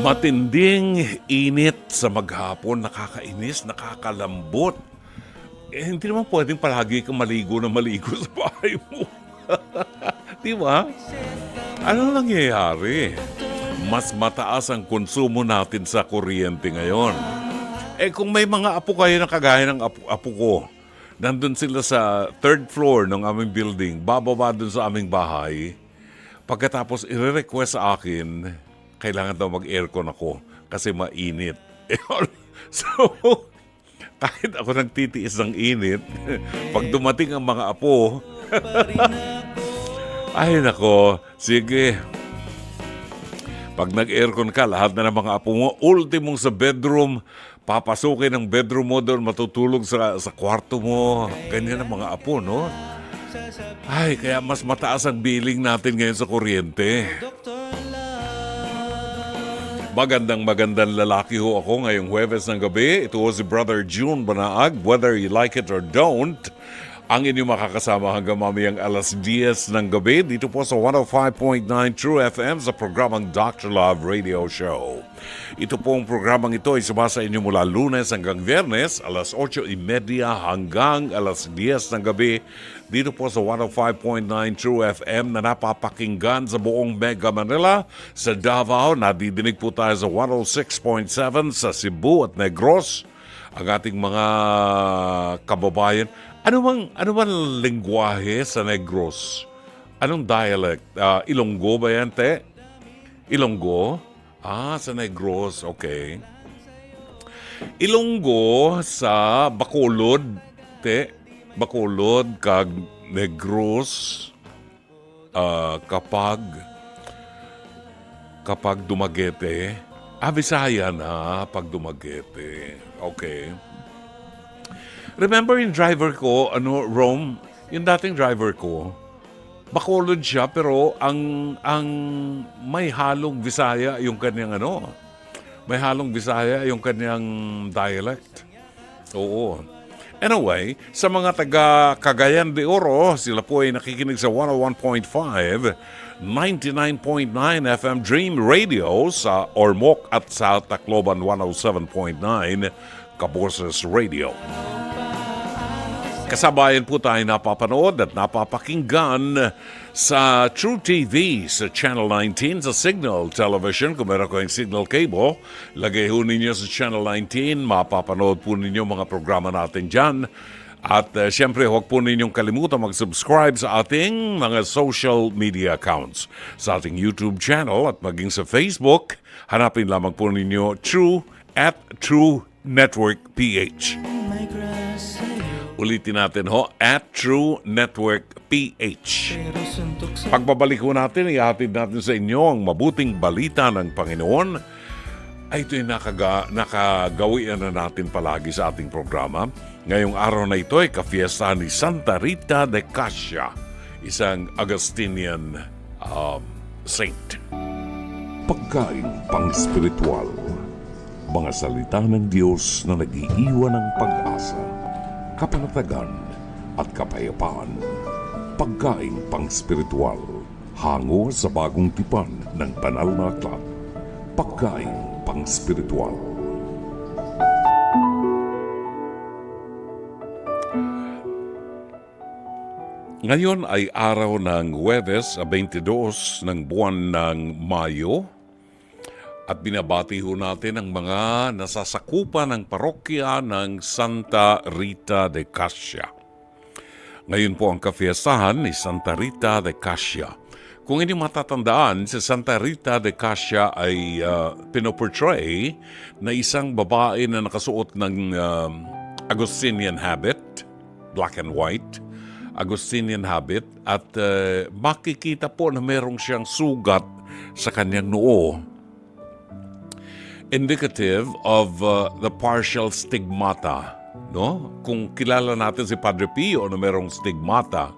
Matinding init sa maghapon, nakakainis, nakakalambot. Hindi naman pwedeng palagi kang maligo na maligo sa bahay mo. Di ba? Anong nangyayari? Mas mataas ang konsumo natin sa kuryente ngayon. Kung may mga apo kayo na kagaya ng apo ko, nandun sila sa third floor ng aming building, bababa dun sa aming bahay, pagkatapos i-request sa akin, kailangan daw mag-aircon ako kasi mainit. So, kahit ako nagtitiis ng init, pag dumating ang mga apo, ay nako, sige. Pag nag-aircon ka, lahat na ng mga apo mo, ultimong sa bedroom, papasukin ang bedroom mo doon, matutulog sa kwarto mo. Ganyan ang mga apo, no? Ay, kaya mas mataas ang billing natin ngayon sa kuryente. Magandang lalaki ho ako ngayong Huwebes ng gabi. Ito ho si Brother June Banaag. Whether you like it or don't, ang inyong makakasama hanggang mamayang alas 10 ng gabi dito po sa 105.9 True FM sa programang Dr. Love Radio Show. Ito pong programang ito ay sumasa inyo mula Lunes hanggang Biyernes, alas 8:30 hanggang alas 10 ng gabi dito po sa 105.9 True FM na napapakinggan sa buong Mega Manila. Sa Davao, nadidinig po tayo sa 106.7 sa Cebu at Negros. Ang ating mga kababayan, ano bang lengguwahe sa Negros? Anong dialect? Ilonggo ba yan, te? Ilonggo? Sa Negros, okay. Ilonggo sa Bacolod, te? Bacolod kag Negros kapag Dumaguete. Bisaya na pag Dumaguete. Okay. Remember yung driver ko, Rome, yung dating driver ko, Bacolod siya pero ang may halong Bisaya yung kanyang may halong Bisaya yung kanyang dialect. Oo. Anyway, sa mga taga Cagayan de Oro, sila po ay nakikinig sa 101.5, 99.9 FM Dream Radio sa Ormoc at sa Tacloban 107.9 Caboses Radio. Kasabayan po tayo napapanood at napapakinggan sa True TV sa Channel 19 sa Signal Television. Kung meron kayong Signal Cable, lagay ho ninyo sa Channel 19. Mapapanood po ninyo mga programa natin dyan. At syempre, huwag po ninyong kalimutan mag-subscribe sa ating mga social media accounts. Sa ating YouTube channel at maging sa Facebook, hanapin lamang po ninyo True Network PH. Ulitin natin at True Network PH. Pagbabalik ho natin, ihatid natin sa inyo ang mabuting balita ng Panginoon. Ay ito'y nakagawian na natin palagi sa ating programa. Ngayong araw na ito ay kafiesta ni Santa Rita de Cascia, isang Augustinian saint. Pagkain pang-spiritual, mga salita ng Diyos na nag-iiwan ng pag-asa, kapanatagan at kapayapaan. Pagkain pang-spiritual, hango sa bagong tipan ng banal na aklat. Pagkain pang-spiritual. Ngayon ay araw ng Huwebes, 22 ng buwan ng Mayo. At binabati ho natin ang mga nasasakupan ng parokya ng Santa Rita de Cascia. Ngayon po ang kafiestahan ni Santa Rita de Cascia. Kung hindi matatandaan, si Santa Rita de Cascia ay pinoportray na isang babae na nakasuot ng Augustinian habit, black and white, Augustinian habit, at makikita po na merong siyang sugat sa kanyang noo, indicative of the partial stigmata, no? Kung kilala natin si Padre Pio na merong stigmata,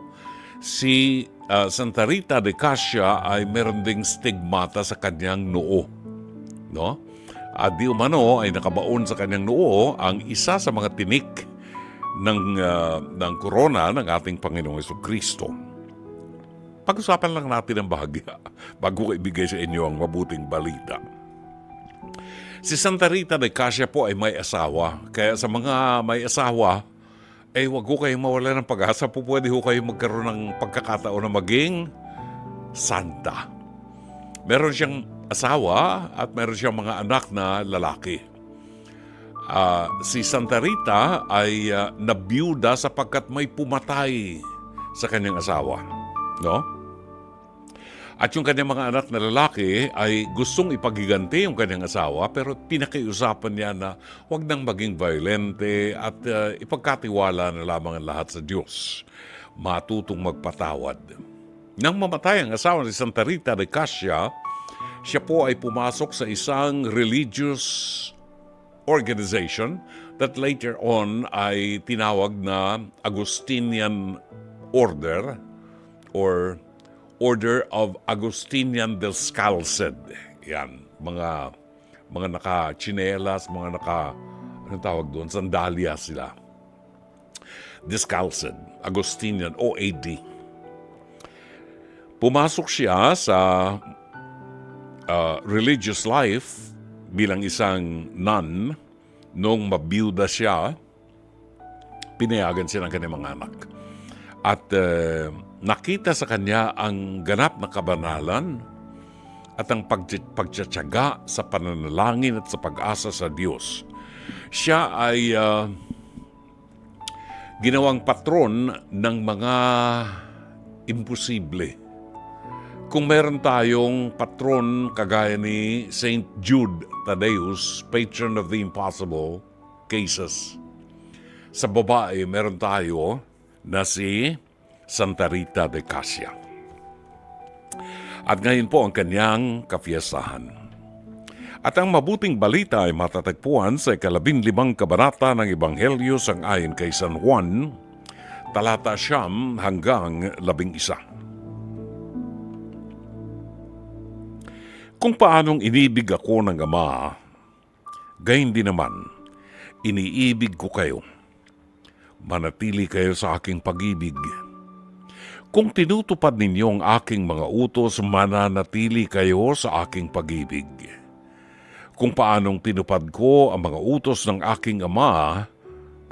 si Santa Rita de Cascia ay meron ding stigmata sa kanyang noo, no? At di umano ay nakabaon sa kanyang noo ang isa sa mga tinik ng korona ng ating Panginoong Jesucristo. Pag-usapan lang natin ang bahagya bago ko ibigay sa inyo ang mabuting balita. Si Santa Rita de Casia po ay may asawa. Kaya sa mga may asawa, wag ho kayong mawala ng pag-asa po. Pwede ho kayong magkaroon ng pagkakataon na maging santa. Meron siyang asawa at meron siyang mga anak na lalaki. Si Santa Rita ay nabiyuda sapagkat may pumatay sa kanyang asawa. No? At yung kanyang mga anak na lalaki ay gustong ipagiganti yung kanyang asawa pero pinakiusapan niya na huwag nang maging violente at ipagkatiwala na lamang ang lahat sa Diyos. Matutong magpatawad. Nang mamatay ang asawa ni Santa Rita de Casia, siya po ay pumasok sa isang religious organization that later on ay tinawag na Augustinian Order or Order of Augustinian Descalced. Yan, mga naka-chinelas, mga anong tawag doon, sandalya sila. Descalced, Augustinian, OAD. Pumasok siya sa religious life bilang isang nun. Nung mabiyuda siya, pinayagan siya ng kanyang mga anak. At nakita sa kanya ang ganap na kabanalan at ang pagtsatsaga sa pananalangin at sa pag-asa sa Diyos. Siya ay ginawang patron ng mga imposible. Kung meron tayong patron kagaya ni Saint Jude Thaddeus, patron of the impossible cases, sa babae meron tayo na si Santa Rita de Casia. At ngayon po ang kanyang kapiyasahan. At ang mabuting balita ay matatagpuan sa 15 kabanata ng Ebanghelyo sang-ayon kay San Juan, talata 9 hanggang 11. Kung paanong inibig ako ng Ama, gayon din naman, iniibig ko kayo. Manatili kayo sa aking pag-ibig. Kung tinutupad ninyo ang aking mga utos, mananatili kayo sa aking pag-ibig. Kung paanong tinupad ko ang mga utos ng aking Ama,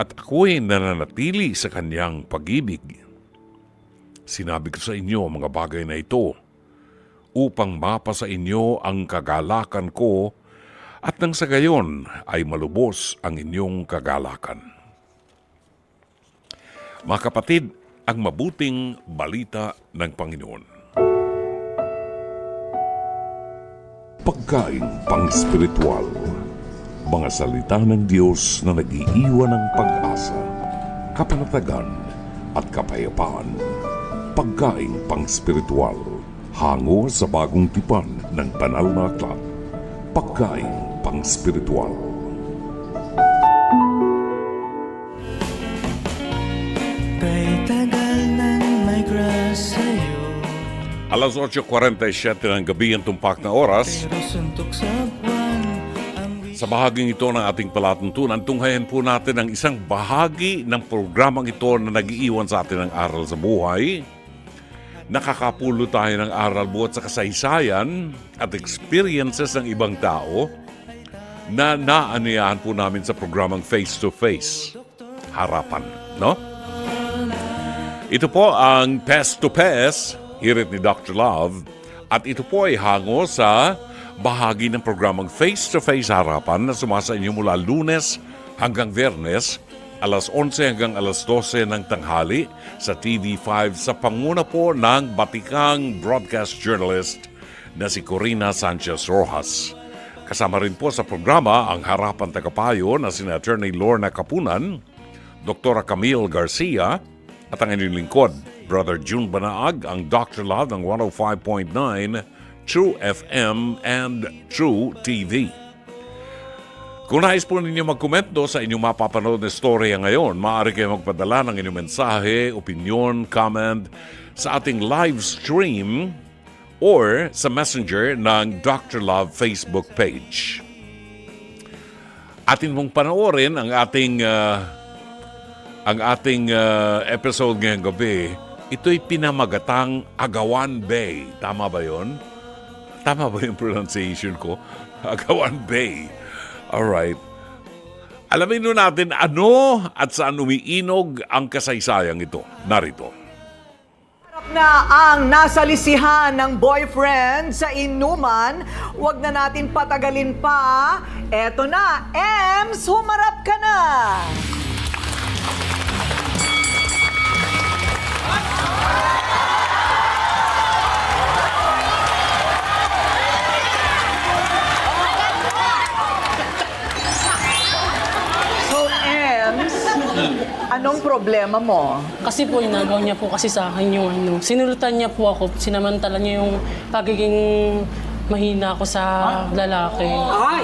at ako'y nananatili sa kanyang pag-ibig. Sinabi ko sa inyo mga bagay na ito, upang mapa sa inyo ang kagalakan ko at nang sa gayon ay malubos ang inyong kagalakan. Mga kapatid, ang mabuting balita ng Panginoon. Pagkain pang-spiritual. Mga salita ng Diyos na nag-iiwan ng pag-asa, kapanatagan at kapayapaan. Pagkain pang-spiritual. Hango sa bagong tipan ng banal na aklat. Pagkain pang-spiritual. Kay tagal nang may grasya sa'yo, Alas 8:47 ng gabi ang tumpak na oras. pero suntok sa buwan ang Sa bahaging ito ng ating palatuntunan, tunghayan po natin ang isang bahagi ng programang ito na nag-iiwan sa atin ng aral sa buhay. Nakakapulo tayo ng aral buhat sa kasaysayan at experiences ng ibang tao na naaniyahan po namin sa programang Face to Face, Harapan, no? Ito po ang Pest to Pest, hirit ni Dr. Love, at ito po ay hango sa bahagi ng programang Face to Face, Harapan na sumasa inyo mula Lunes hanggang Biyernes, alas 11 hanggang alas 12 ng tanghali sa TV5 sa panguna po ng batikang broadcast journalist na si Corina Sanchez Rojas. Kasama rin po sa programa ang harapan tagapayo na si Attorney Lorna Kapunan, Dr. Camille Garcia at ang inyong lingkod, Brother June Banaag, ang Dr. Love ng 105.9 True FM and True TV. Kung nais po ninyo magkomento sa inyong mapapanood na storya ngayon, maaari kayo magpadala ng inyong mensahe, opinion, comment sa ating live stream or sa messenger ng Dr. Love Facebook page. Atin mong panoorin ang ating episode ngayong gabi. Ito'y pinamagatang Agawan Bay. Tama ba yon? Tama ba yung pronunciation ko? Agawan Bay. Alright. Alamin nun natin ano at saan umiinog ang kasaysayang ito. Narito. Na ang nasalisihan ng boyfriend sa inuman, wag na natin patagalin pa. Eto na, Ems, humarap ka na! So, Ems, anong problema mo? Kasi po, inagaw niya po kasi sa akin yung sinulutan niya po ako, sinamantala niya yung pagiging mahina ako sa lalaki. Ay!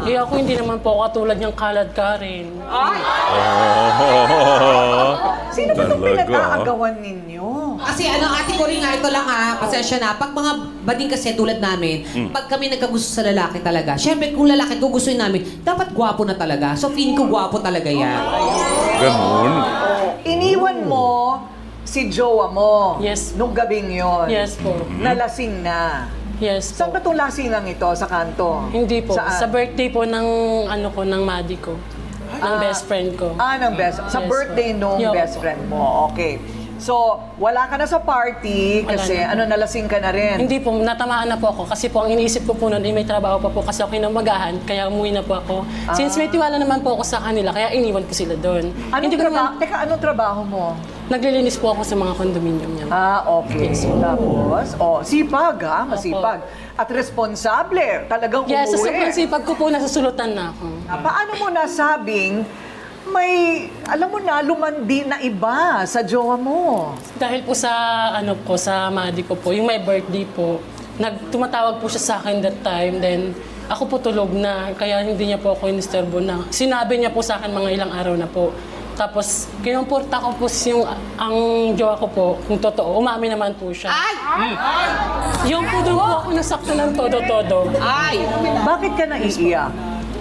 Eh ako hindi naman po ako katulad niyang kalad ka rin. Sino ba itong Talaga? pinag-aagawan ninyo? Kasi ate ko rin nga, ito lang pasensya na. Pag mga bading kasi tulad namin, pag kami nagkagusto sa lalaki talaga, syempre kung lalaki gugustuhin namin, dapat gwapo na talaga. So feeling ko gwapo talaga yan. Ganun. Iniwan mo si jowa mo. Yes. Nung gabing yon. Yes po. Nalasing na. Yes Saan ba po. itong lasingang ito? Sa kanto? Hindi po. Saan? Sa birthday po ng ng Madi ko. Ng best friend ko. Ng best. Sa Yes, birthday po. nung Yo. best friend mo. Okay. So, wala ka na sa party Wala kasi na. nalasing ka na rin. Hindi po, natamaan na po ako kasi po ang iniisip ko po noon ay may trabaho pa po kasi ako kinamagahan, kaya umuwi na po ako. Since may tiwala naman po ako sa kanila, kaya iniwan ko sila doon. Anong Hindi ko trabaho? naman, Teka, anong trabaho mo? naglilinis po ako sa mga condominium niya. Okay. Yes. Tapos, sipag masipag. At responsable. Talagang Yes, sa umuwi. sobrang sipag ko po, nasusulutan na ako. Paano mo nasabing may, alam mo na, lumandi na iba sa jowa mo? Dahil po sa sa Madi ko po, yung my birthday po, tumatawag po siya sa akin that time, then ako po tulog na, kaya hindi niya po ako inisturbo na. Sinabi niya po sa akin mga ilang araw na po. Tapos, kinumporta ko po ang jowa ko po, kung totoo, umami naman po siya. Yung po doon po ako nasakto ng todo-todo. Bakit ka naiiyak?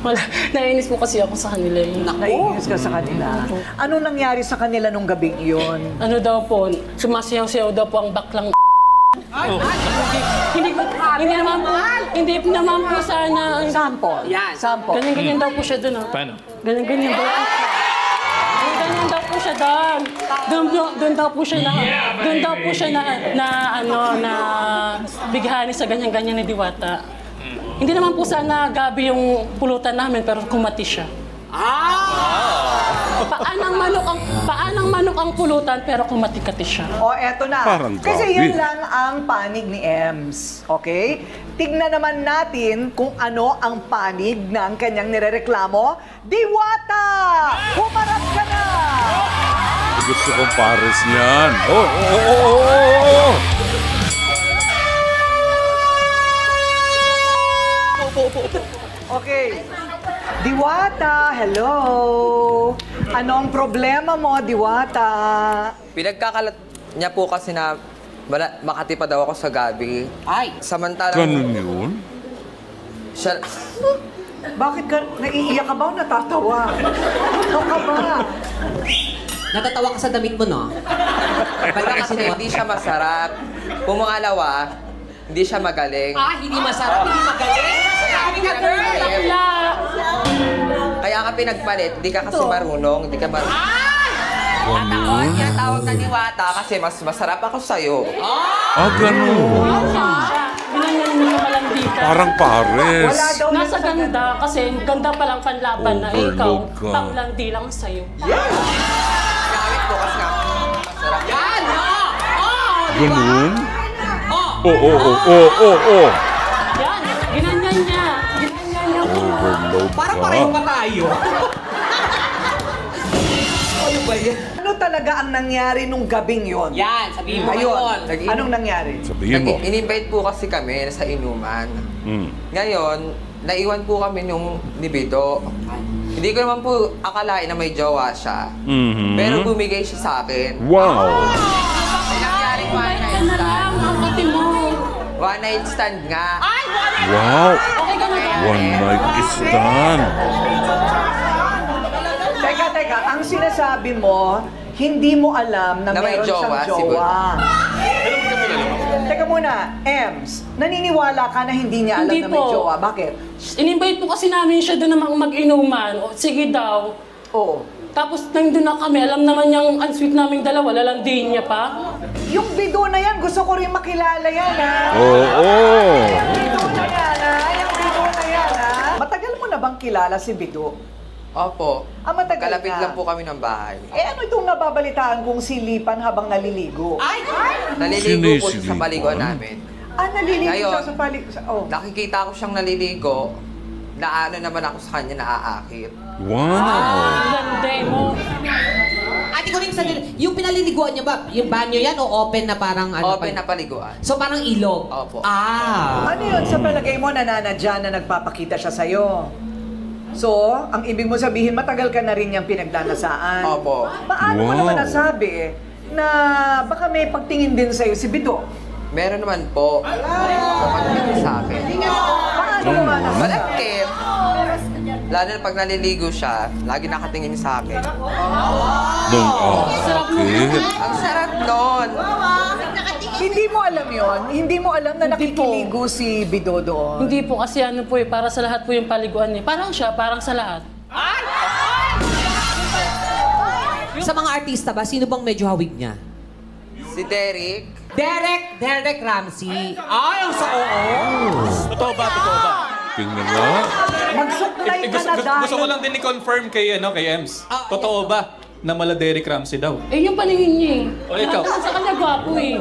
Wala, naiinis po kasi ako sa kanila. Naiinis ka sa kanila? Anong nangyari sa kanila nung gabing iyon? Ano daw po, sumasayaw-sayaw daw po ang baklang hindi naman po sana. Sample. Sample. Ganyan-ganyan daw po siya doon. Paano? Ganyan-ganyan daw po. Ganyan daw po siya doon. Doon daw po siya na bighani sa ganyan-ganyan ni Diwata. Hindi naman po sana gabi yung pulutan namin pero kumati siya. Paanang manok ang pulutan pero kumati-kati siya. Eto na. Parang Kasi grabe. yun lang ang panig ni Ems. Okay? Tignan naman natin kung ano ang panig ng kanyang nirereklamo. Diwata! Humarap ka na! Gusto kong pares niyan. Oh. Okay. Diwata, hello! Anong problema mo, Diwata? Pinagkakalat niya po kasi na Makati pa daw ako sa gabi. Samantalang Ganun yun? siya... Bakit ka, naiiyak ka ba o natatawa? Ano ka ba? Natatawa ka sa damit mo, no? Kasi hindi siya masarap. Pumangalawa, hindi siya magaling. Hindi masarap, hindi magaling. Sabi ka, girl! Kaya ka pinagpalit, di ka kasi marunong, di ka marunong. Ganun? Kaya tawag na ni Wata kasi mas masarap ako sa'yo. Ganun. Ginanyan mo naman lang dito. Parang pares. Wala daw Nasa ganda, kasi ganda pa lang panlaban na ikaw, Overload ka. paglandi lang sa'yo. Gamit ko kasi nga. Masarap. Ganun? Oo. Yan, ginanyan niya. Overload Parang ka. pareho pa tayo. Ano ba yan? Ano talaga ang nangyari nung gabing yon? Yan, sabihin mo Ayun. ngayon. Anong nangyari? Sabihin mo. In-invite po kasi kami sa inuman. Mm. Ngayon, naiwan po kami nung libido. Hindi ko naman po akalain na may jowa siya. Mhm. Pero bumigay siya sa akin. Wow. May nangyaring one Ka night na lang, stand. ang pati mo. One night stand nga. Wow. Okay ka na ba? One night stand. Teka. Ang sinasabi mo, hindi mo alam na Na may meron siyang jowa, si jowa. Teka muna, Ems, naniniwala ka na hindi niya alam Hindi na may po. jowa? Bakit? In-invite po kasi namin siya doon na mag-inuman. O, sige daw. Oo. Tapos nandun na kami, alam naman niyang unsweet naming dalawa, lalandiin niya pa. Yung bido na yan, gusto ko rin makilala yan, ha? Oo. Yung bido na yan, ha? Yung bido na yan, ha? Matagal mo na bang kilala si Bido? Opo. Matagal Kalapit na. lang po kami ng bahay. Ano itong nababalitaan kong silipan habang naliligo? Naliligo po siya sa Sinisilipan? paliguan namin. Naliligo Ngayon, siya sa Oh. Nakikita ko siyang naliligo, naano naman ako sa kanya, naaakit. Wow. Landay mo. Ate ko rin sa yung pinaliliguan niya ba, yung banyo yan o open na parang ano? Open na paliguan. So parang ilog? Opo. Ah. Ano yun? Sa palagay mo, nananadya na nagpapakita siya sa'yo? So, ang ibig mo sabihin, matagal ka na rin niyang pinagdanasaan. Opo. Paano mo Wow. naman nasabi na baka may pagtingin din sa'yo si Bido? Meron naman po sa pagtingin sa akin. Paano mo nga nasabi? Malagkit. Lalo na pag naliligo siya, lagi nakatingin sa akin. Nung Sarap mo. akit. Ang sarap nun. Hindi mo alam yon, hindi mo alam na Hindi po. nakikiligo si Bido doon. Hindi po kasi ano po para sa lahat po yung paliguan niya. Parang siya, parang sa lahat. Sa mga artista ba, sino bang medyo hawig niya? Si Derek, Derek Ramsey. Ay, ang sa oo. Totoo ba? Totoo ba? Tingnan nga. Magsuklay ka Gusto, na dahil. gusto ko lang din i-confirm kay, kay Ems. Totoo ba na mala Derek Ramsey daw? Eh, yung paningin niya eh. O, ikaw? Sa kanya gwapo eh.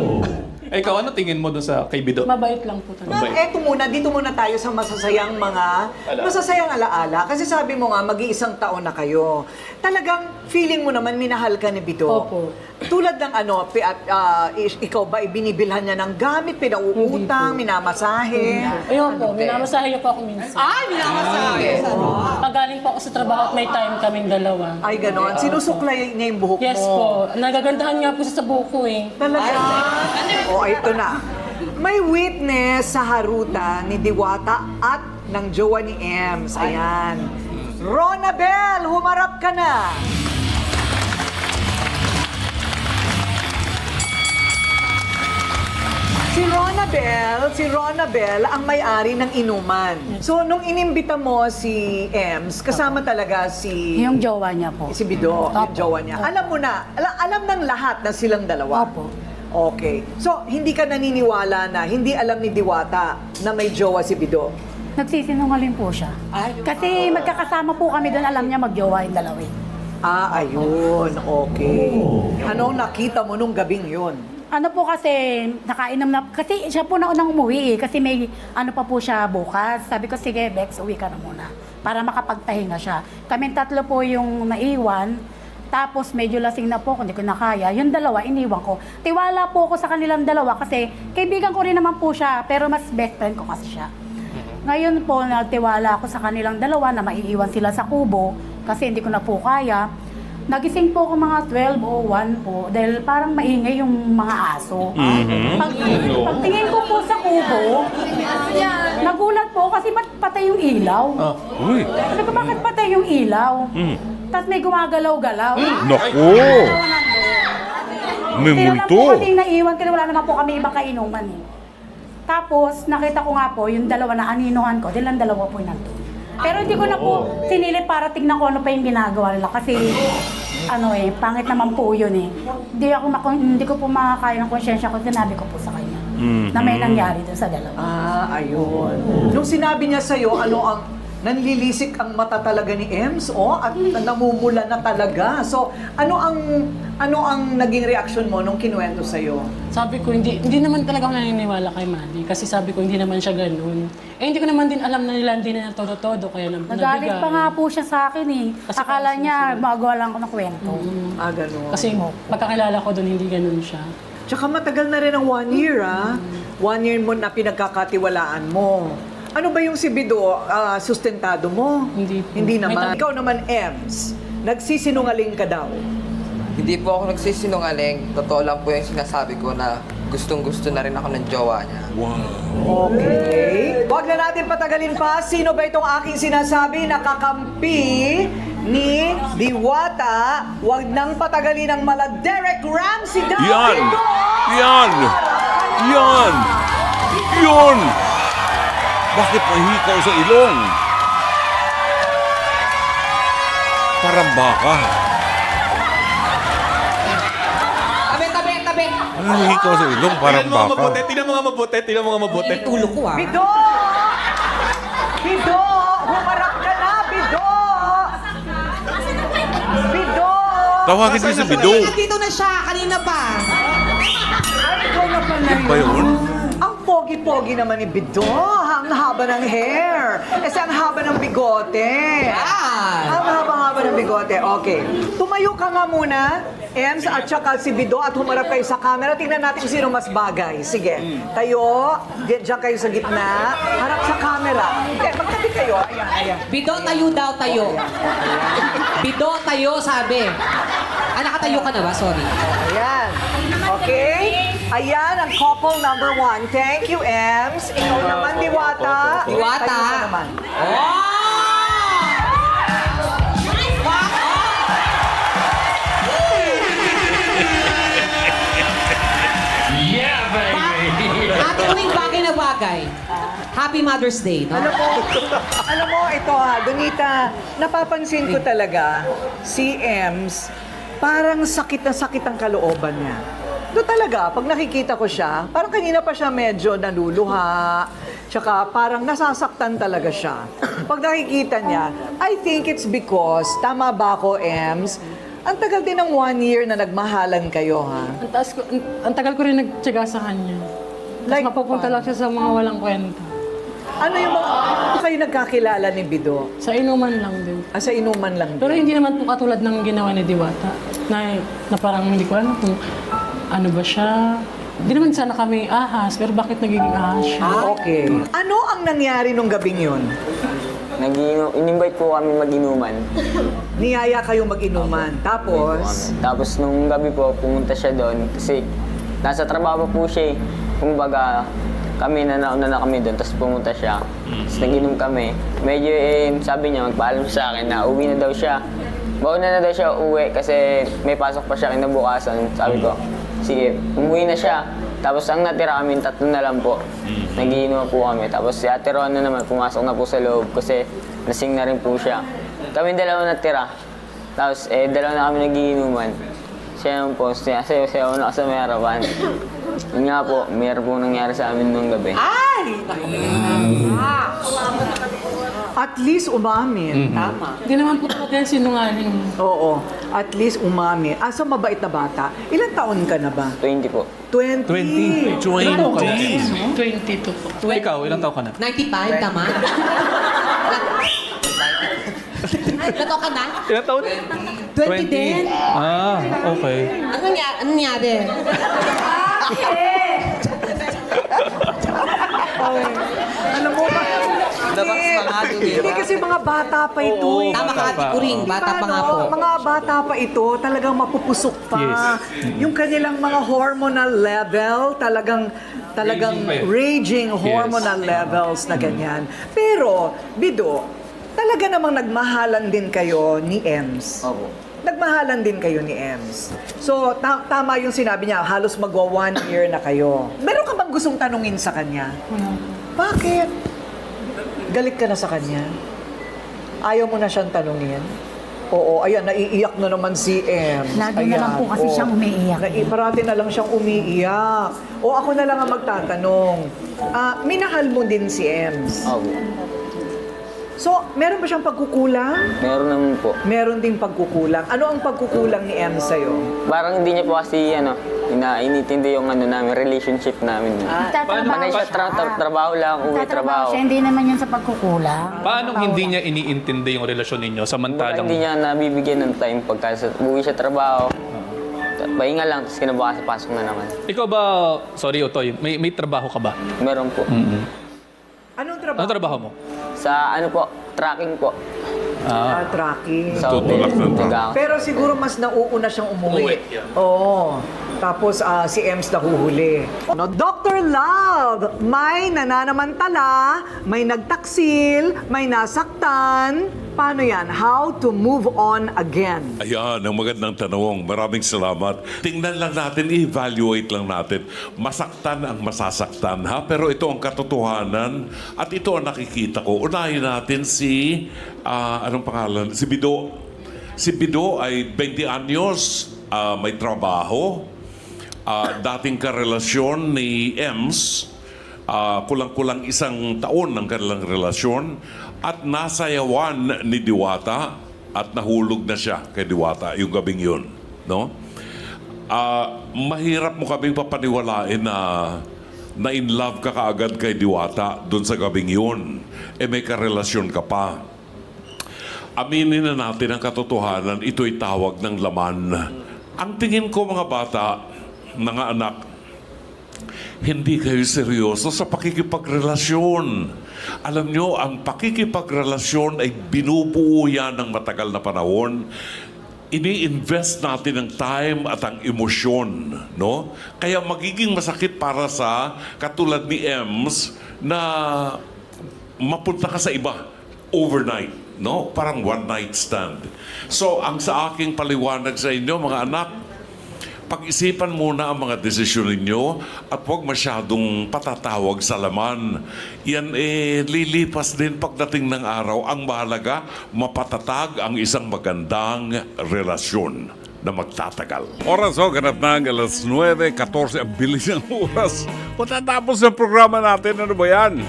Eh, ikaw, ano tingin mo dun sa kay Bido? Mabait lang po talaga. Eto muna, dito muna tayo sa masasayang alaala. Kasi sabi mo nga, mag-iisang taon na kayo. Talagang feeling mo naman, minahal ka ni Bido. Opo. Tulad ng ikaw ba, ibinibilhan niya ng gamit, pinauutang, minamasahe? Ayun po, minamasahe niya po ako minsan. Ay, minamasahe. Pag galing po ako sa trabaho at may time kaming dalawa. Ay, ganon. Sinusuklay niya yung buhok Yes mo. po. Nagagandahan nga po siya sa buko eh. Talaga? O, ito na. May witness sa haruta ni Diwata at ng jowa ni Ems. Ayan. Ronabel, humarap ka na. Si Ronabel ang may-ari ng inuman. So, nung inimbita mo si Ems, kasama talaga si... Yung jowa niya po. Si Bido, yung Opo. jowa niya. Alam mo na, alam ng lahat na silang dalawa. Opo. Okay. So, hindi ka naniniwala na, hindi alam ni Diwata na may jowa si Bido. Nagsisinungaling po siya. Kasi magkakasama po kami doon, alam niya magjowa yung dalawa. Ayun. Okay. Anong nakita mo nung gabing yun? Ano po kasi, nakainom na, kasi siya po na unang umuwi eh, kasi may ano pa po siya bukas. Sabi ko, sige Bex, uwi ka na muna para makapagtahinga siya. Kaming tatlo po yung naiwan, tapos medyo lasing na po, hindi ko na kaya. Yung dalawa, iniwan ko. Tiwala po ako sa kanilang dalawa kasi kaibigan ko rin naman po siya, pero mas best friend ko kasi siya. Ngayon po, nagtiwala ako sa kanilang dalawa na maiiwan sila sa kubo kasi hindi ko na po kaya. Nagising po ako mga 12 o 1 po dahil parang maingay yung mga aso. Pagtingin ko po sa kubo, nagulat po kasi ba't patay yung ilaw? Uy. Sabi ko, bakit patay yung ilaw? Tapos may gumagalaw-galaw. Naku. May Sila lang multo. po kasi naiwan kasi wala naman po kami ibang kainuman eh. Tapos nakita ko nga po yung dalawa na aninuhan ko, dahil ang dalawa po yung nandun. Pero hindi ko na po sinilip para tignan ko ano pa yung ginagawa nila kasi pangit naman po yun eh. Hindi ko po makakaya ng konsyensya ko, sinabi ko po sa kanya na may nangyari doon sa dalawa. Ayun. Nung sinabi niya sa'yo, ano ang nanlilisik ang mata talaga ni Ems, at namumula na talaga. So, ano ang naging reaksyon mo nung kinuwento sa'yo? Sabi ko, hindi naman talaga ako naniniwala kay Manny. Kasi sabi ko, hindi naman siya ganun. Eh, hindi ko naman din alam na nila hindi na todo-todo. Kaya Nagalit pa nga po siya sa akin eh. Kasi Akala parang niya magawa lang ko ng kwento. Ganun. Kasi pagkakilala ko doon, hindi ganun siya. Tsaka matagal na rin ang 1 year, 1 year mo na pinagkakatiwalaan mo. Ano ba yung si Bido, sustentado mo? Hindi po. Hindi naman. May Ikaw naman, Ems, nagsisinungaling ka daw. hindi po ako nagsisinungaling. Totoo lang po yung sinasabi ko na gustong-gusto na rin ako ng jowa niya. Okay. Huwag na natin patagalin pa. Sino ba itong aking sinasabi na kakampi ni Diwata? Huwag nang patagalin ang mala Derek Ramsey daw. Yan! Ito! Yan! Yan! Yun! Bakit mahikaw sa ilong? Parang baka. Tabi, tabi, tabi. Mahikaw sa ilong, parang Tingnan mo nga baka. mabuti, tingnan mo nga mabuti, tingnan mo nga mabuti. Ulo ko ah. Bido! Bido! Humarap ka na, Bido! Bido! Tawagin niyo si Bido. Nandito na siya, kanina pa. Ay, ikaw na pala Yan ba yun? Ang pogi-pogi naman ni Bido. Ang haba ng hair. Kasi ang haba ng bigote. Yan. Ang haba-haba ng bigote. Okay. Tumayo ka nga muna, Ems, at saka si Bido, at humarap kayo sa camera. Tingnan natin kung sino mas bagay. Sige. Tayo. Diyan kayo sa gitna. Harap sa camera. Magtabi kayo. Ayan, ayan. Bido, tayo daw, tayo. Bido, tayo, sabi. Ah, nakatayo ka na ba? Sorry. Ayan. Okay? Ayan ang couple number 1. Thank you, Ems. Ikaw naman, Diwata. Diwata. Tayo ka naman. Oh! Ate Uwing, bagay na bagay. Happy Mother's Day, no? Alam mo, ito Donita, napapansin ko talaga, si Ems, parang sakit na sakit ang kalooban niya. Doon talaga, pag nakikita ko siya, parang kanina pa siya medyo naluluha, tsaka parang nasasaktan talaga siya. Pag nakikita niya, I think it's because, tama ba ako, Ems? Ang tagal din ng 1 year na nagmahalan kayo, ha? Ang tagal ko rin nagtyaga sa kanya. Like, Like, mapupunta lang siya sa mga walang kwenta. Ano yung mga, ano kayo nagkakilala ni Bido? Sa inuman lang din. Sa inuman lang Pero din. hindi naman po katulad ng ginawa ni Diwata. Na parang hindi ko alam kung ano ba siya. Hindi naman sana kami ahas, pero bakit nagiging ahas siya? Okay. Ano ang nangyari nung gabing yun? In-invite po kami mag-inuman. Niyaya kayo mag-inuman. Tapos, Tapos nung gabi po, pumunta siya doon kasi nasa trabaho po siya eh. Kumbaga, kami nauna na kami doon, tapos pumunta siya. Tapos nag-inom kami. Medyo sabi niya, magpaalam sa akin na uwi na daw siya. Bauna na daw siya uwi kasi may pasok pa siya kinabukasan. Sabi ko, sige, umuwi na siya. Tapos ang natira kami, 3 na lang po. Nagiinom po kami. Tapos si Ate Rona naman, pumasok na po sa loob kasi lasing na rin po siya. Kami 2 natira. Tapos 2 na kami nagiinuman. Siya yung post niya, sayo na sa may harapan. Yun nga po, mayroon pong nangyari sa amin nung gabi. at least umamin. Tama. Hindi naman po talaga yung sinungaling. Oo. At least umamin. Asa mabait na bata. Ilang taon ka na ba? 20 po. 20. 20. Ilang taon ka na? 22 po. Ikaw, ilang taon ka na? 95, tama? Ilan taon ka na? Ilang taon? 20 din? Ah, okay. Ano nangyari? Alam mo ba? Labas na nga doon, Hindi kasi mga bata pa ito. Oo, eh. Tama ka, Ate Kuring. Bata pa nga po. Mga bata pa ito, talagang mapupusok pa. Yes. Yung kanilang mga hormonal level, talagang Raging pa yun. raging hormonal levels na ganyan. Pero, Bido, talaga namang nagmahalan din kayo ni Ems. Opo. Nagmahalan din kayo ni Ems. So, tama yung sinabi niya, halos magwa 1 year na kayo. Meron ka bang gustong tanungin sa kanya? Bakit? Galit ka na sa kanya? Ayaw mo na siyang tanungin? Oo, ayan, naiiyak na naman si Ems. Lagi na lang po kasi siyang umiiyak. Parati na lang siyang umiiyak. O ako na lang ang magtatanong. Minahal mo din si Ems. Opo. So, meron ba siyang pagkukulang? Meron naman po. Meron ding pagkukulang. Ano ang pagkukulang ni Ems sa'yo? Parang hindi niya po kasi inintindi yung namin, relationship namin. Panay siya, trabaho lang, uwi, trabaho. Siya, hindi naman yun sa pagkukulang. Paano hindi niya iniintindi yung relasyon ninyo Baka samantalang... hindi niya nabibigyan ng time pagka uwi siya trabaho. Pahinga lang, tapos kinabukasan pasok na naman. Ikaw ba, sorry Otoy, may trabaho ka ba? Meron po. Anong trabaho? Ano trabaho mo? Sa tracking po. Tracking. Sa Tutulak ng truck. Nag-ako. Pero siguro mas nauuna siyang umuwi. Umuwi, yeah. Oo. Tapos si Ems nahuhuli. No, Dr. Love, may nananamantala, may nagtaksil, may nasaktan. Paano yan? How to move on again? Ayan, ang magandang tanong. Maraming salamat. Tingnan lang natin, evaluate lang natin. Masaktan ang masasaktan, ha? Pero ito ang katotohanan at ito ang nakikita ko. Unahin natin si, anong pangalan? Si Bido. Si Bido ay 20 anyos, may trabaho, dating karelasyon ni Ems, kulang-kulang 1 taon ang kanilang relasyon at nasayawan ni Diwata at nahulog na siya kay Diwata yung gabing yun. No? Mahirap mo kaming papaniwalain na in love ka kaagad kay Diwata dun sa gabing yun. May karelasyon ka pa. Aminin na natin ang katotohanan, ito'y tawag ng laman. Ang tingin ko mga bata, mga anak, hindi kayo seryoso sa pakikipagrelasyon. Alam nyo, ang pakikipagrelasyon ay binubuo yan ng matagal na panahon. Ini-invest natin ang time at ang emosyon, no? Kaya magiging masakit para sa katulad ni Ems na mapunta ka sa iba overnight, no? Parang one night stand. So, ang sa aking paliwanag sa inyo, mga anak, pag-isipan muna ang mga desisyon ninyo at huwag masyadong patatawag sa laman. Yan lilipas din pagdating ng araw. Ang mahalaga, mapatatag ang isang magandang relasyon na magtatagal. Oras ganap na ang alas 9:14. Ang bilis ng oras. Patatapos ng programa natin. Ano ba yan?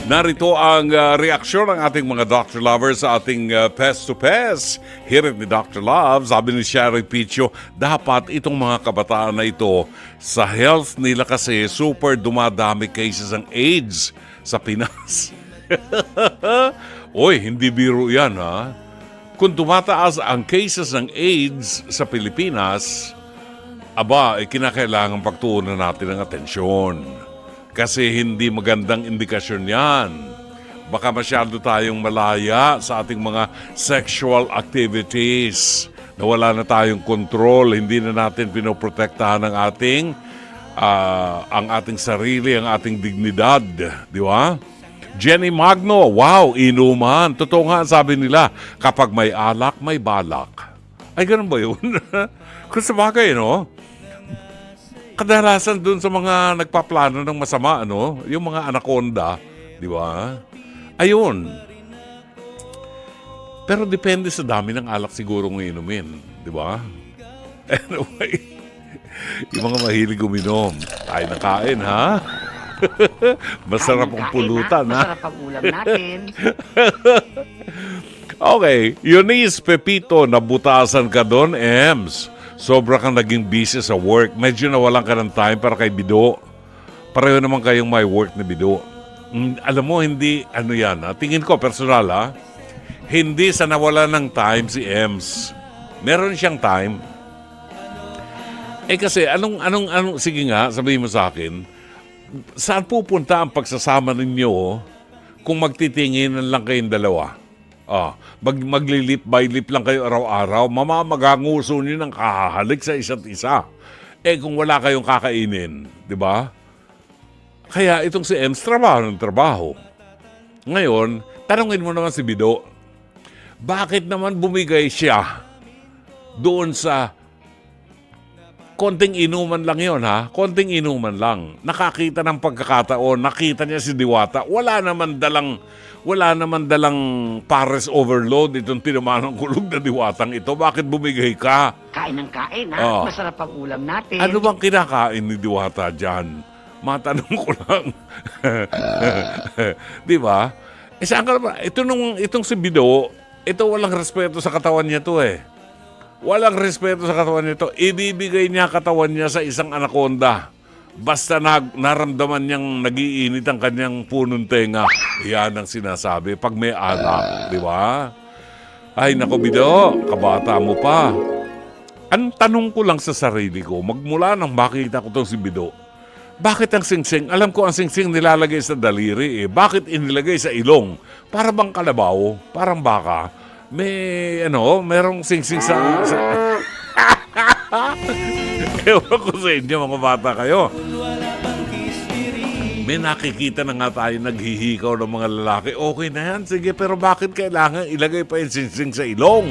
Narito ang reaksyon ng ating mga Dr. Lovers sa ating Pest to Pest. Hirit ni Dr. Love, sabi ni Sherry Picho, dapat itong mga kabataan na ito, sa health nila kasi super dumadami cases ng AIDS sa Pinas. Oy, hindi biro yan ha. Kung tumataas ang cases ng AIDS sa Pilipinas, kinakailangan pagtuunan natin ng atensyon. Kasi hindi magandang indikasyon yan. Baka masyado tayong malaya sa ating mga sexual activities. Nawala na tayong control. Hindi na natin pinoprotektahan ang ating sarili, ang ating dignidad. Di ba? Jenny Magno, wow, inuman. Totoo nga sabi nila, kapag may alak, may balak. Ay, ganun ba yun? Kung sa bagay, no? Kadalasan dun sa mga nagpaplano ng masama, ano? Yung mga anaconda, di ba? Ayun. Pero depende sa dami ng alak siguro ng inumin, di ba? Anyway, yung mga mahilig uminom, kain na kain, ha? Masarap ang pulutan, ha? Masarap ang ulam natin. Okay, Eunice Pepito, nabutasan ka doon, Ems. Sobra kang naging busy sa work. Medyo nawalan ka ng time para kay Bido. Pareho naman kayong may work ni Bido. Alam mo, hindi, yan, tingin ko, personal, hindi sa nawalan ng time si Ems. Meron siyang time. Kasi, sige nga, sabihin mo sa akin, saan pupunta ang pagsasama ninyo kung magtitinginan lang kayong dalawa? Maglilip by lip lang kayo araw-araw, mamamaganguso nyo ng kahahalik sa isa't isa. Kung wala kayong kakainin, di ba? Kaya itong si Ems, trabaho ng trabaho. Ngayon, tanungin mo naman si Bido, bakit naman bumigay siya doon sa konting inuman lang yon, ha? Konting inuman lang. Nakakita ng pagkakataon, nakita niya si Diwata, wala naman dalang pares overload itong tinamanang kulog na Diwatang ito. Bakit bumigay ka? Kain ng kain, ha? Masarap ang ulam natin. Ano bang kinakain ni Diwata dyan? Matanong ko lang. Di ba? Saan ka naman? Itong si Bido, ito walang respeto sa katawan niya to eh. Walang respeto sa katawan nito. Ibibigay niya katawan niya sa isang anaconda. Basta naramdaman niyang nagiinit ang kanyang punong tenga. Yan ang sinasabi pag may alak, di ba? Ay, naku Bido, kabata mo pa. Ang tanong ko lang sa sarili ko, magmula nang makita ko itong si Bido, bakit ang singsing? Alam ko ang singsing nilalagay sa daliri eh. Bakit inilagay sa ilong? Para bang kalabaw? Parang baka? Merong singsing sa... Ewan ko sa inyo, mga bata kayo. May nakikita na nga tayo naghihikaw ng mga lalaki. Okay na yan, sige, pero bakit kailangan ilagay pa yung singsing sa ilong?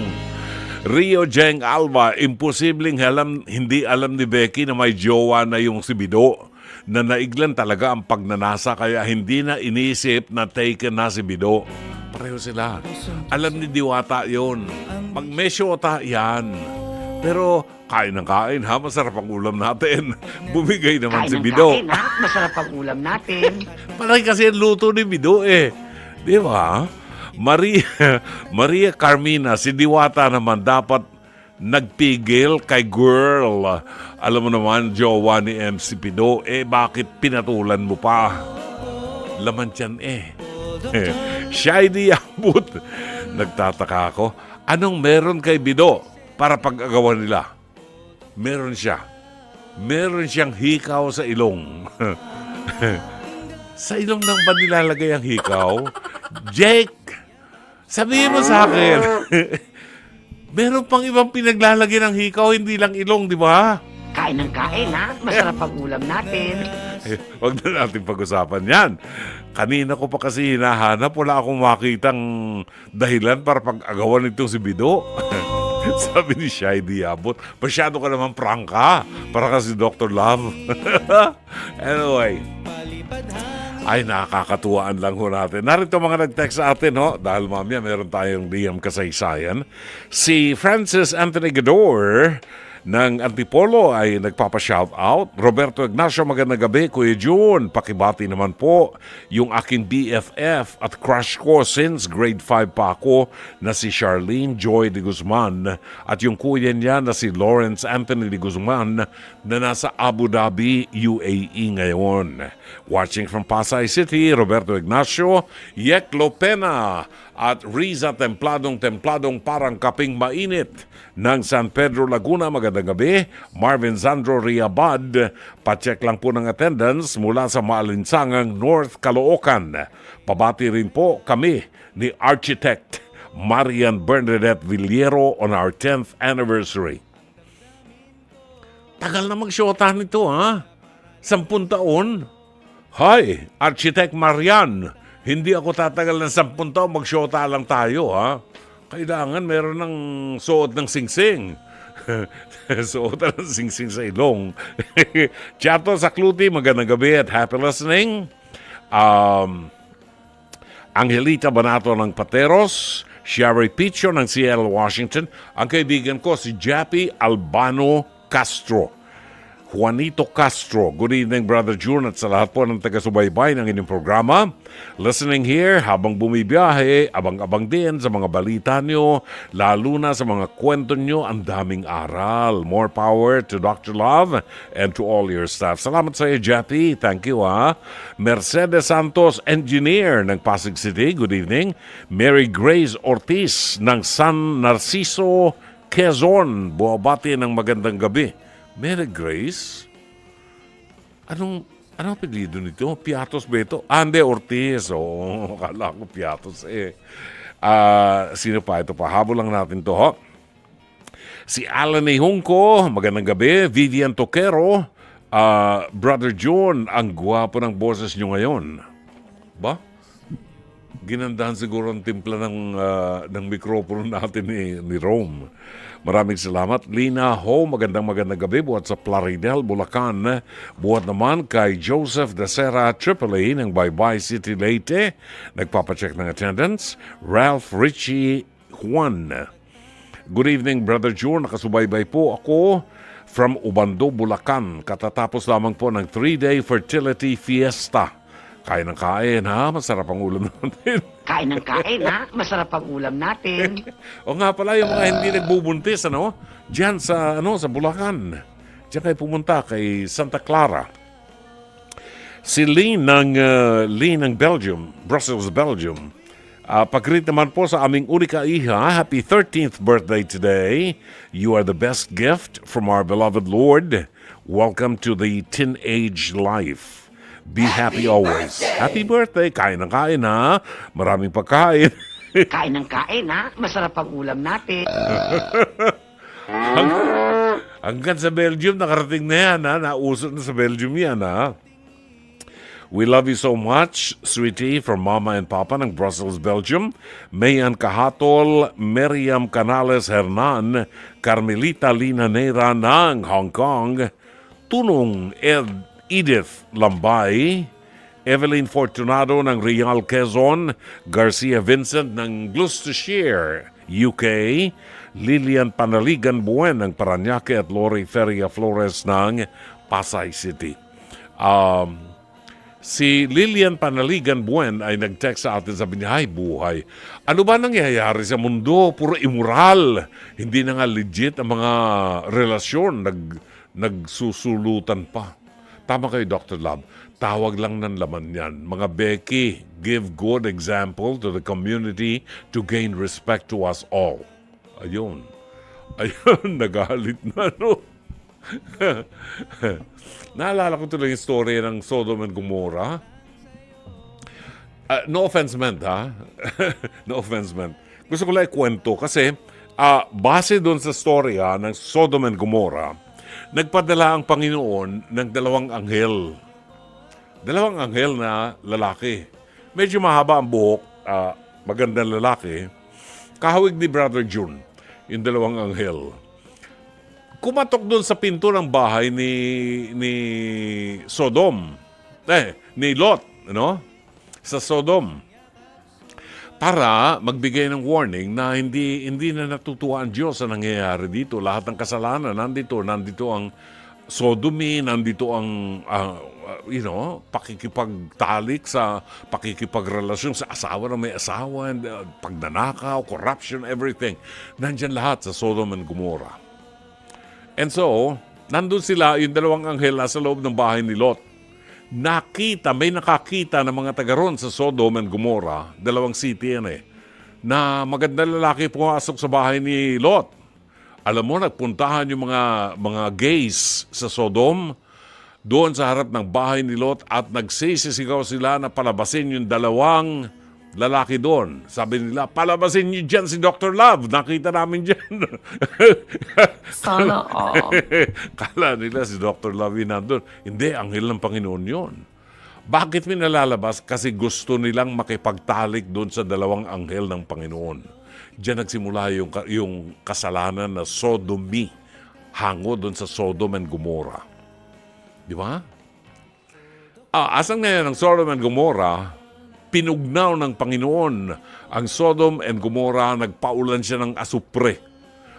Rio Jeng Alba, imposibleng hindi alam ni Becky na may jowa na yung si Bido. Na naiglan talaga ang pagnanasa kaya hindi na iniisip na taken na si Bido. Pareho sila. Alam ni Diwata yon. Pag may syota, yan. Pero kain ng kain ha, masarap ang ulam natin. Bumigay naman Kain si ng Bido. kain, ha? Masarap ang ulam natin. Malaki kasi ang luto ni Bido eh. Di ba? Maria Carmina, si Diwata naman dapat nagpigil kay girl. Alam mo naman, jowa ni MC Bido, bakit pinatulan mo pa? Laman tiyan Shiny Abut. Nagtataka ako, anong meron kay Bido para pag-agawan nila? Meron siya. Meron siyang hikaw sa ilong. Sa ilong nang ba nilalagay ang hikaw? Jake, sabihin mo sa akin. Meron pang ibang pinaglalagay ng hikaw, hindi lang ilong, di ba? Kain ng kain, ha? Masarap ang ulam natin. Huwag na natin pag-usapan yan. Kanina ko pa kasi hinahanap, wala akong makitang dahilan para pag-agawan nito si Bido. Sabi ni Shai Diabot, masyado ka naman prangka para kasi Dr. Love. Anyway, ay nakakatuwaan lang ho natin. Narito mga nag-text sa atin ho, dahil mamaya meron tayong DM kasaysayan. Si Francis Anthony Gador ng Antipolo ay nagpapa-shout out. Roberto Ignacio, magandang gabi. Kuya June, pakibati naman po yung aking BFF at crush ko since grade 5 pa ako na si Charlene Joy de Guzman at yung kuya niya na si Lawrence Anthony de Guzman na nasa Abu Dhabi, UAE ngayon. Watching from Pasay City, Roberto Ignacio, Yek Lopena at Riza Templadong parang kaping mainit ng San Pedro, Laguna. Magandang gabi. Marvin Zandro Riabad, pacheck lang po ng attendance mula sa Maalinsangang North Caloocan. Pabati rin po kami ni Architect Marian Bernadette Villero on our 10th anniversary. Tagal na magsyota nito ha? 10 taon? Hi, Architect Marian. Hindi ako tatagal ng 10 taon, magsyota lang tayo ha? Kailangan meron ng suot ng singsing. Suot ng singsing sa ilong. Chato Sakluti, magandang gabi at happy listening. Angelita Banato ng Pateros, Sherry Picho ng Seattle, Washington. Ang kaibigan ko si Jappy Albano Castro. Juanito Castro. Good evening, Brother June, at sa lahat po ng taga-subaybay ng inyong programa. Listening here habang bumibiyahe, abang-abang din sa mga balita nyo, lalo na sa mga kwento nyo, ang daming aral. More power to Dr. Love and to all your staff. Salamat sa iyo, Jati. Thank you, ha. Mercedes Santos, engineer ng Pasig City. Good evening. Mary Grace Ortiz ng San Narciso, Quezon. Buwabati ng magandang gabi. Mary Grace? Anong apelido nito? Piatos ba ito? Hindi, Ortiz. Oo, kala ko Piatos sino pa? Ito pa. Habol lang natin to, ho. Si Alan Hungko, magandang gabi. Vivian Toquero, Brother John, ang gwapo ng boses nyo ngayon. Ba? Ginandahan siguro ang timpla ng mikropono natin ni Rome. Maraming salamat. Lina Ho, magandang gabi. Buhat sa Plaridel, Bulacan. Buhat naman kay Joseph Dacera Tripoli ng Baybay City, Leyte. Nagpapacheck ng attendance. Ralph Richie Juan. Good evening, Brother June. Nakasubaybay po ako from Ubando, Bulacan. Katatapos lamang po ng 3-day fertility fiesta. Kain ng kain, ha? Masarap ang ulam natin. Kain ng kain, ha? Masarap ang ulam natin. O nga pala, yung mga hindi nagbubuntis, Diyan sa Bulacan. Diyan kayo pumunta kay Santa Clara. Si Lee ng Belgium, Brussels, Belgium. Pag-greet naman po sa aming unika iha, happy 13th birthday today. You are the best gift from our beloved Lord. Welcome to the teenage life. Be happy always. Happy birthday. Kain ng kain, ha? Maraming pagkain. Kain ng kain, ha? Masarap ang ulam natin. Hanggang sa Belgium, nakarating na yan, ha? Nausot na sa Belgium yan, ha? We love you so much, sweetie, from Mama and Papa ng Brussels, Belgium. Mayan Kahatol, Miriam Canales Hernan, Carmelita Linanera ng Hong Kong, Tunong Edith Lambay, Evelyn Fortunado ng Real Quezon, Garcia Vincent ng Gloucestershire, UK, Lilian Panaligan Buen ng Paranaque at Lori Feria Flores ng Pasay City. Si Lilian Panaligan Buen ay nag-text sa atin, sabi niya, "Ay, buhay. Ano ba nangyayari sa mundo? Puro immoral. Hindi na nga legit ang mga relasyon. Nagsusulutan pa." Tama kayo, Dr. Love. Tawag lang ng laman yan. Mga Becky, give good example to the community to gain respect to us all. Ayun. Nagalit na, no? Naalala ko tuloy yung story ng Sodom and Gomorrah. No offense meant, ha? No offense meant. Gusto ko lang ikwento kasi base doon sa story ng Sodom and Gomorrah, nagpadala ang Panginoon ng dalawang anghel. Dalawang anghel na lalaki. Medyo mahaba ang buhok, magandang lalaki. Kahawig ni Brother June, yung dalawang anghel. Kumatok doon sa pinto ng bahay ni Sodom. Ni Lot, no? Sa Sodom. Para magbigay ng warning na hindi na natutuwa ang Diyos sa nangyayari dito. Lahat ng kasalanan nandito ang sodomy, nandito ang pakikipagtalik sa pakikipagrelasyon sa asawa na may asawa, and, pagnanakaw, corruption, everything. Nandyan lahat sa Sodom and Gomorrah. And so, nandun sila, yung dalawang anghel nasa loob ng bahay ni Lot. May nakakita ng mga taga ron sa Sodom and Gomorrah, dalawang city yan na magandang lalaki pumasok sa bahay ni Lot. Alam mo, nagpuntahan yung mga gays sa Sodom doon sa harap ng bahay ni Lot at nagsisisigaw sila na palabasin yung dalawang lalaki doon. Sabi nila, "Palabasin niyo dyan si Dr. Love. Nakita namin dyan." Sana all. Kala nila si Dr. Love yun nandun. Hindi, anghel ng Panginoon yun. Bakit minalalabas? Kasi gusto nilang makipagtalik doon sa dalawang anghel ng Panginoon. Diyan nagsimula yung kasalanan na sodomy. Hango doon sa Sodom and Gomorrah. Di ba? Asang ngayon ng Sodom and Gomorrah, pinugnaw ng Panginoon ang Sodom and Gomorrah, nagpaulan siya ng asupre.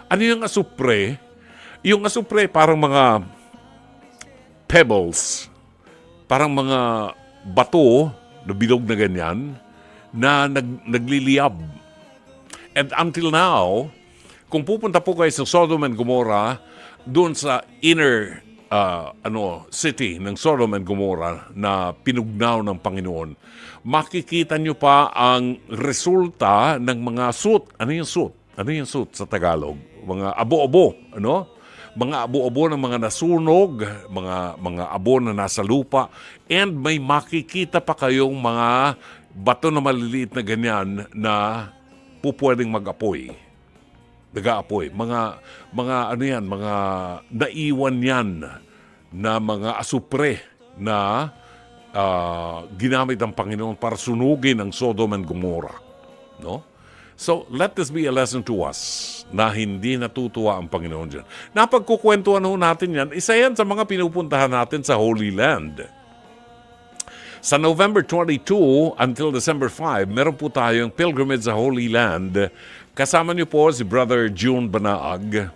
Ano yung asupre? Yung asupre parang mga pebbles, parang mga bato na bilog na ganyan na nagliliyab. And until now, kung pupunta po kayo sa Sodom and Gomorrah, doon sa inner city ng Sodom and Gomorrah na pinugnaw ng Panginoon, makikita nyo pa ang resulta ng mga suit. Ano yung suit? Ano yung suit sa Tagalog? Mga abo-abo, ano? Mga abo-abo ng mga nasunog, mga abo na nasa lupa, and may makikita pa kayong mga bato na maliliit na ganyan na pupwedeng mag-apoy. Nag-aapoy. Mga ano yan, mga naiwan yan na mga asupre na ginamit ng Panginoon para sunugin ang Sodom and Gomorrah. No? So, let this be a lesson to us na hindi natutuwa ang Panginoon dyan. Napagkukwentuhan ho natin yan, isa yan sa mga pinupuntahan natin sa Holy Land. Sa November 22 until December 5, meron po tayong pilgrimage sa Holy Land. Kasama niyo po si Brother June Banaag.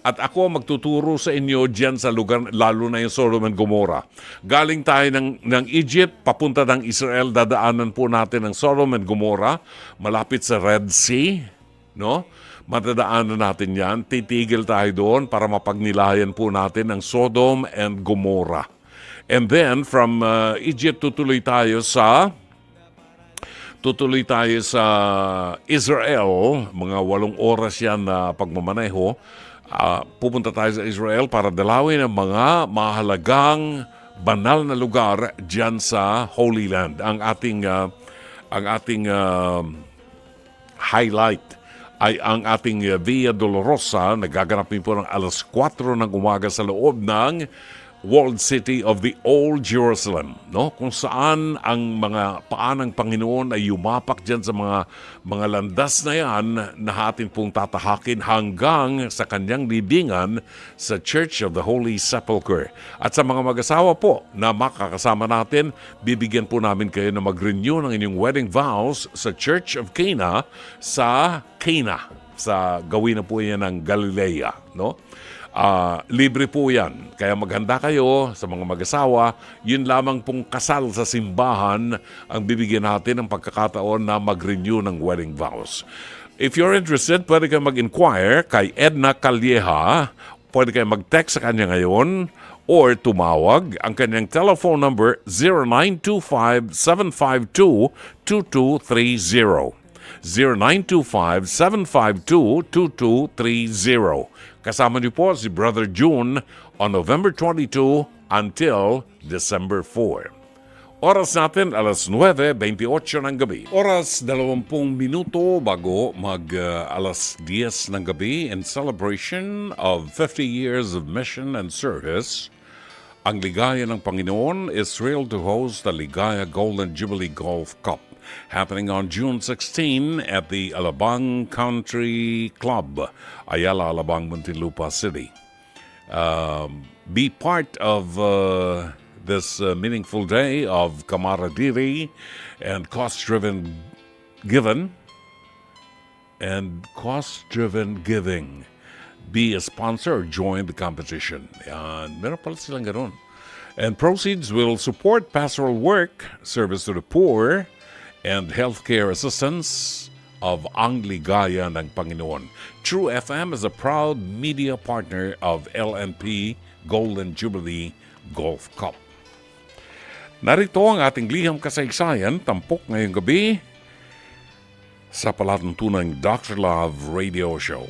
At ako magtuturo sa inyo dyan sa lugar, lalo na yung Sodom and Gomorrah. Galing tayo ng Egypt, papunta ng Israel, dadaanan po natin ang Sodom and Gomorrah, malapit sa Red Sea, no? Madadaanan natin yan, titigil tayo doon para mapagnilayan po natin ang Sodom and Gomorrah. And then, from Egypt, tutuloy tayo sa Israel, mga 8 oras yan na pagmamaneho. Pupunta tayo sa Israel para dalawin ang mga mahalagang banal na lugar diyan sa Holy Land. Ang ating highlight ay ang ating Via Dolorosa. Nagaganapin po ng alas 4 ng umaga sa loob ng walled city of the Old Jerusalem, no? Kung saan ang mga paa ng Panginoon ay yumapak diyan sa mga landas na yan na atin pong tatahakin hanggang sa kanyang libingan sa Church of the Holy Sepulchre. At sa mga mag-asawa po na makakasama natin, bibigyan po namin kayo na mag-renew ng inyong wedding vows sa Church of Cana sa Cana, sa gawin na po yan ng Galilea, no? Libre po yan. Kaya maghanda kayo sa mga mag-asawa. Yun lamang pong kasal sa simbahan ang bibigyan natin ng pagkakataon na mag-renew ng wedding vows. If you're interested, pwede kayo mag-inquire kay Edna Calleja. Pwede kayo mag-text sa kanya ngayon or tumawag. Ang kanyang telephone number 0925-752-2230. 0925-752-2230. Kasama niyo po si Brother June on November 22 until December 4. Oras natin, alas 9:28 ng gabi. Oras 20 minuto bago alas 10 ng gabi in celebration of 50 years of mission and service. Ang Ligaya ng Panginoon is thrilled to host the Ligaya Golden Jubilee Golf Cup happening on June 16 at the Alabang Country Club, Ayala, Alabang, Muntinlupa City. Be part of this meaningful day of camaraderie and cost-driven giving. Be a sponsor, join the competition. Yan, meron pala silang ganun. And proceeds will support pastoral work, service to the poor, and healthcare assistance of Ang Ligaya ng Panginoon. True FM is a proud media partner of LNP Golden Jubilee Golf Cup. Narito ang ating liham kasaysayan, tampok ngayong gabi sa palatuntunang Dr. Love Radio Show.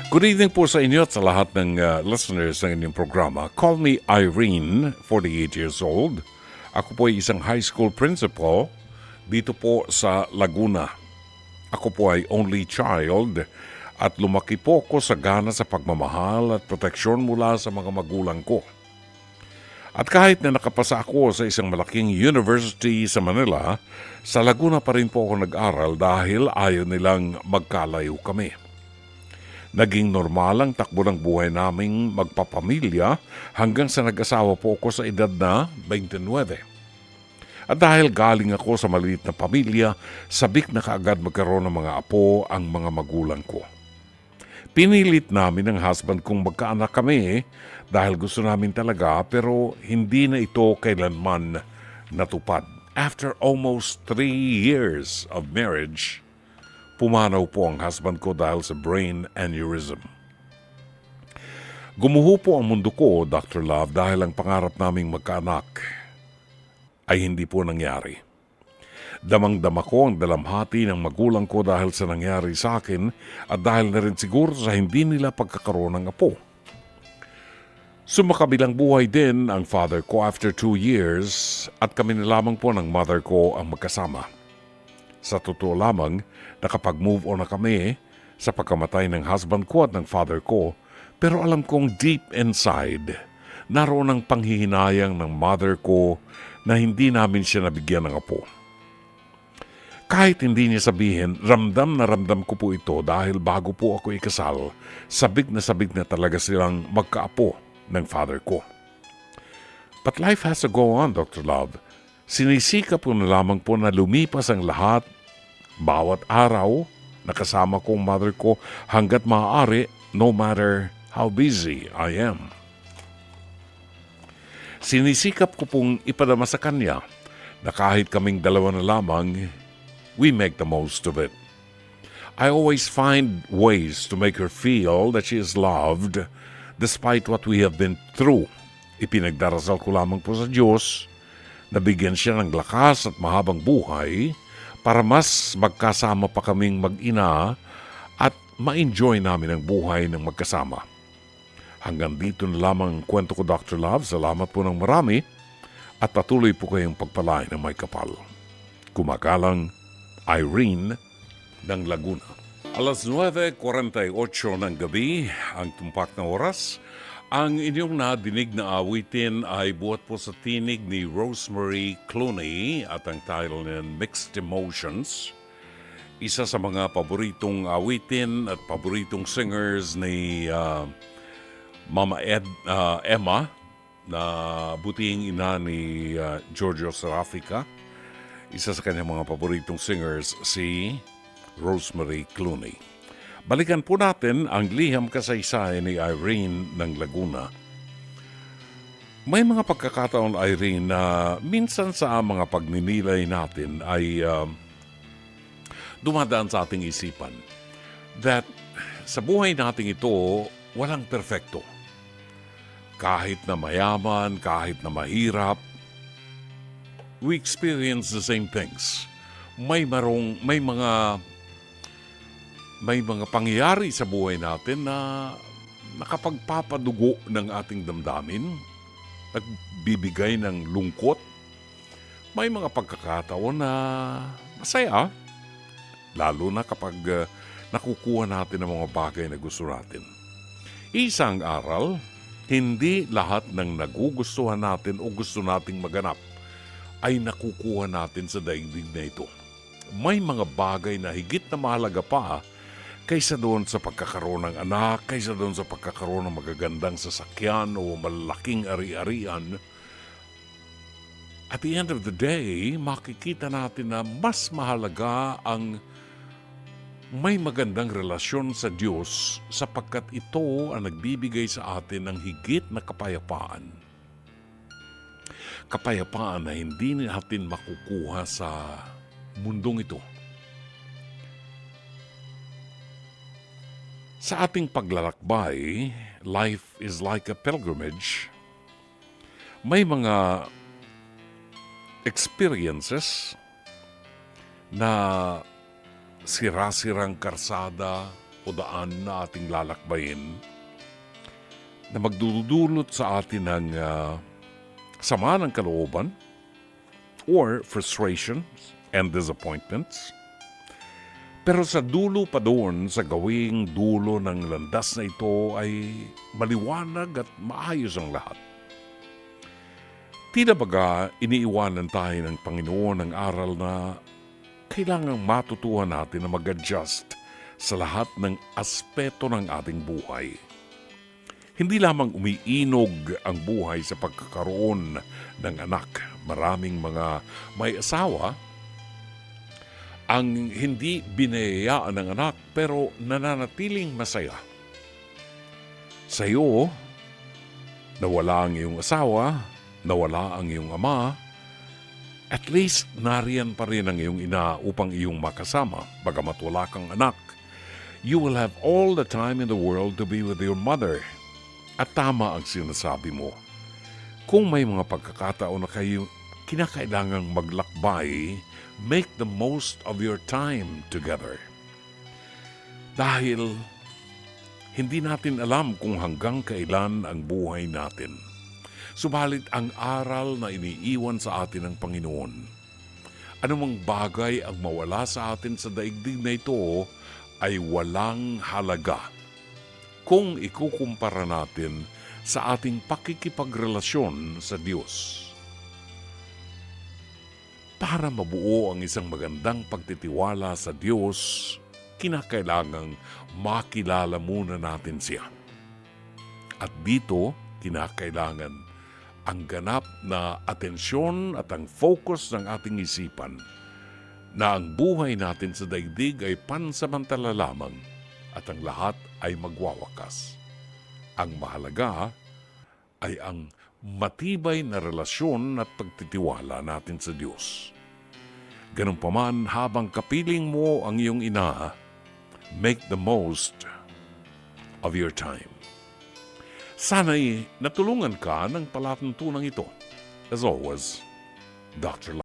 Good evening po sa inyo at sa lahat ng listeners ng inyong programa. Call me Irene, 48 years old. Ako po ay isang high school principal dito po sa Laguna. Ako po ay only child at lumaki po ko sa gana sa pagmamahal at proteksyon mula sa mga magulang ko. At kahit na nakapasa ako sa isang malaking university sa Manila, sa Laguna pa rin po ako nag-aral dahil ayaw nilang magkalayo kami. Naging normal ang takbo ng buhay naming magpapamilya hanggang sa nag-asawa po ako sa edad na 29. At dahil galing ako sa maliit na pamilya, sabik na kaagad magkaroon ng mga apo ang mga magulang ko. Pinilit namin ng husband kong magkaanak kami dahil gusto namin talaga pero hindi na ito kailanman natupad. After almost 3 years of marriage, pumanaw po ang husband ko dahil sa brain aneurysm. Gumuho po ang mundo ko, Dr. Love, dahil ang pangarap naming magkaanak ay hindi po nangyari. Damang-dama ko ang dalamhati ng magulang ko dahil sa nangyari sa akin at dahil na rin siguro sa hindi nila pagkakaroon ng apo. Sumakabilang buhay din ang father ko after 2 years at kami na lamang po ng mother ko ang magkasama. Sa totoo lamang, nakapag-move on na kami sa pagkamatay ng husband ko at ng father ko, pero alam kong deep inside, naroon ang panghihinayang ng mother ko na hindi namin siya nabigyan ng apo. Kahit hindi niya sabihin, ramdam na ramdam ko po ito dahil bago po ako ikasal, sabik na talaga silang magkaapo ng father ko. But life has to go on, Dr. Love. Sinisikap ko na lamang po na lumipas ang lahat, bawat araw, nakasama ko ang mother ko hanggat maaari, no matter how busy I am. Sinisikap ko pong ipadama sa kanya na kahit kaming dalawa na lamang, we make the most of it. I always find ways to make her feel that she is loved despite what we have been through. Ipinagdarasal ko lamang po sa Diyos na bigyan siya ng lakas at mahabang buhay para mas magkasama pa kaming mag-ina at ma-enjoy namin ang buhay ng magkasama. Hanggang dito na lamang ang kwento ko, Dr. Love. Salamat po ng marami at patuloy po kayong pagpalain ng may kapal. Kumagalang, Irene ng Laguna. Alas 9:48 ng gabi ang tumpak na oras. Ang inyong nadinig na awitin ay buhat po sa tinig ni Rosemary Clooney at ang title niyan Mixed Emotions. Isa sa mga paboritong awitin at paboritong singers ni Mama Emma, na buting ina ni Giorgio Serafica. Isa sa kanyang mga paboritong singers si Rosemary Clooney. Balikan po natin ang liham kasaysayan ni Irene ng Laguna. May mga pagkakataon, Irene, na minsan sa mga pagninilay natin ay dumadaan sa ating isipan that sa buhay natin ito, walang perfecto. Kahit na mayaman, kahit na mahirap, we experience the same things. May mga pangyayari sa buhay natin na nakapagpapadugo ng ating damdamin, nagbibigay ng lungkot. May mga pagkakataon na masaya, lalo na kapag nakukuha natin ang mga bagay na gusto natin. Isang aral, hindi lahat ng nagugustuhan natin o gusto nating maganap ay nakukuha natin sa daigdig na ito. May mga bagay na higit na mahalaga pa kaysa doon sa pagkakaroon ng anak, kaysa doon sa pagkakaroon ng magagandang sasakyan o malalaking ari-arian. At the end of the day, makikita natin na mas mahalaga ang may magandang relasyon sa Diyos sapagkat ito ang nagbibigay sa atin ng higit na kapayapaan. Kapayapaan na hindi natin makukuha sa mundong ito. Sa ating paglalakbay, life is like a pilgrimage. May mga experiences na sira-sirang karsada o daan na ating lalakbayin na magdudulot sa atin ng sama ng kalooban or frustrations and disappointments. Pero sa dulo pa doon, sa gawing dulo ng landas na ito ay maliwanag at maayos ang lahat. Tila baga iniiwanan tayo ng Panginoon ng aral na kailangang matutuhan natin na mag-adjust sa lahat ng aspeto ng ating buhay. Hindi lamang umiinog ang buhay sa pagkakaroon ng anak. Maraming mga may asawa ang hindi binayayaan ng anak pero nananatiling masaya. Sa iyo, nawala ang iyong asawa, nawala ang iyong ama, at least nariyan pa rin ang iyong ina upang iyong makasama. Bagamat wala kang anak, you will have all the time in the world to be with your mother. At tama ang sinasabi mo. Kung may mga pagkakataon na kayo kinakailangang maglakbay, make the most of your time together. Dahil hindi natin alam kung hanggang kailan ang buhay natin. Subalit ang aral na iniiwan sa atin ng Panginoon, anumang bagay ang mawala sa atin sa daigdig na ito ay walang halaga kung ikukumpara natin sa ating pakikipagrelasyon sa Diyos. Para mabuo ang isang magandang pagtitiwala sa Diyos, kinakailangang makilala muna natin siya. At dito, kinakailangan ang ganap na atensyon at ang focus ng ating isipan na ang buhay natin sa daigdig ay pansamantala lamang at ang lahat ay magwawakas. Ang mahalaga ay ang matibay na relasyon at pagtitiwala natin sa Diyos. Ganun pa man, habang kapiling mo ang iyong ina, make the most of your time. Sana'y natulungan ka ng palatuntunan ito. As always, Dr.